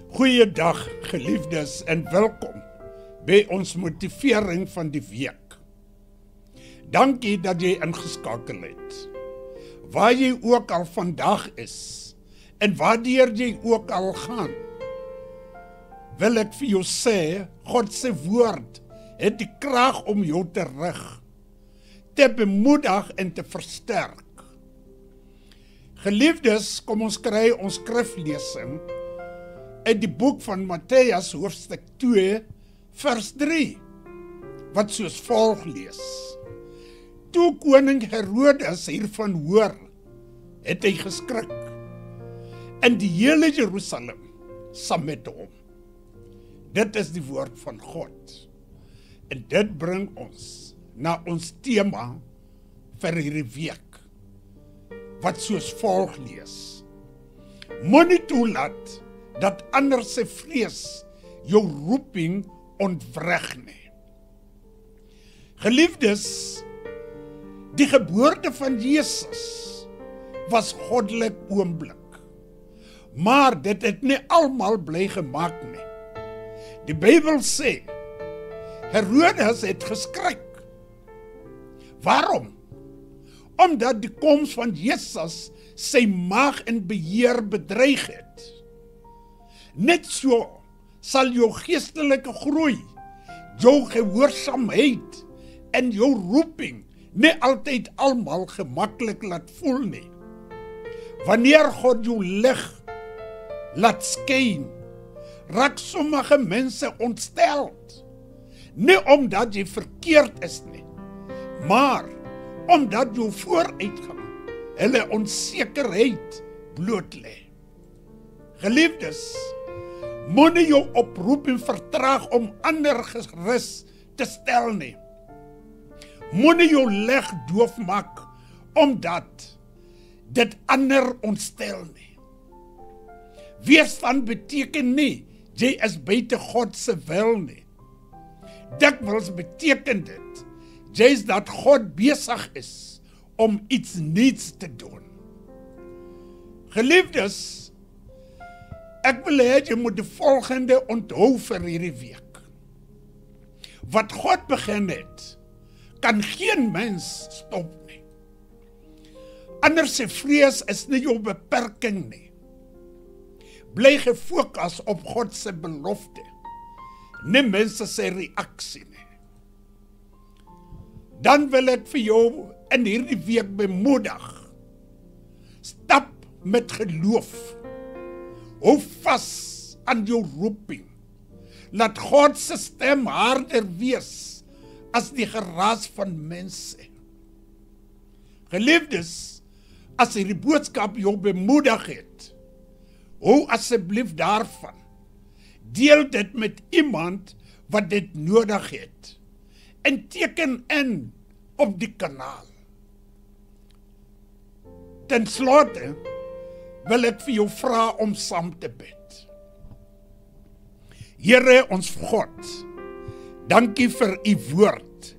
Goeiedag, geliefdes, en welkom by ons motivering van die week. Dankie dat jy ingeskakel het. Waar jy ook al vandag is, en waardeur jy ook al gaan, wil ek vir jou sê, God se woord het die krag om jou te rig, te bemoedig en te versterk. Geliefdes, kom ons kry ons skriflesing uit die boek van Matteus hoofstuk 2 vers 3, wat soos volg lees. Toe koning Herodes hiervan hoor, het hy geskrik, en die hele Jerusalem saam met hom. Dit is die woord van God, en dit bring ons na ons tema vir hierdie week, wat soos volg lees. Moenie toelaat dat ander se vrees jou roeping ontwrig nie. Geliefdes, die geboorte van Jesus was goddelik oomblik, maar dit het nie almal bly gemaak nie. Die Bybel sê, Herodes het geskrik. Waarom? Omdat die koms van Jesus sy mag en beheer bedreig het. Net so sal jou geestelike groei, jou gehoorsaamheid en jou roeping nie altyd almal gemaklik laat voel nie. Wanneer God jou lig laat skyn, raak sommige mense ontsteld. Nie omdat jy verkeerd is nie, maar omdat jou vooruitgang hulle onsekerheid bloot lê. Geliefdes, moenie jou oproeping vertraag om ander gerus te stel nie. Moenie jou lig doof maak, omdat dit ander ontstel nie. Weerstand beteken nie, jy is buite God se wil nie. Dikwels beteken dit, jy is dat God besig is om iets nuuts te doen. Geliefdes, ek wil hê jy moet die volgende onthou vir hierdie week. Wat God begin het, kan geen mens stop nie. Ander se vrees is nie jou beperking nie. Bly gefokus op God se belofte, nie mense se reaksie nie. Dan wil ek vir jou in hierdie week bemoedig. Stap met geloof. Hou vas aan jou roeping. Laat God se stem harder wees as die geraas van mense. Geliefdes, as hierdie boodskap jou bemoedig het, hou asseblief daarvan. Deel dit met iemand wat dit nodig het. En teken in op die kanaal. Ten slotte wil ek vir jou vra om saam te bid. Here ons God, dankie vir u woord,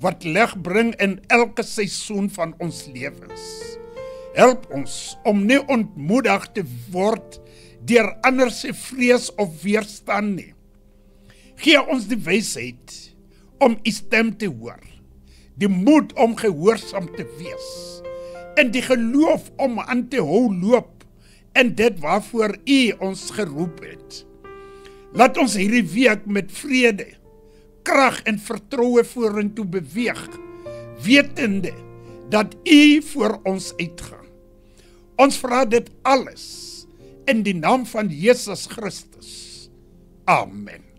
wat lig bring in elke seisoen van ons lewens. Help ons om nie ontmoedig te word deur ander se vrees of weerstand nie. Gee ons die wysheid om u stem te hoor, die moed om gehoorsaam te wees, en die geloof om aan te hou loop, en dit waarvoor u ons geroep het. Laat ons hierdie week met vrede, krag en vertroue vorentoe beweeg, wetende dat u voor ons uitgaan. Ons vra dit alles in die naam van Jesus Christus. Amen.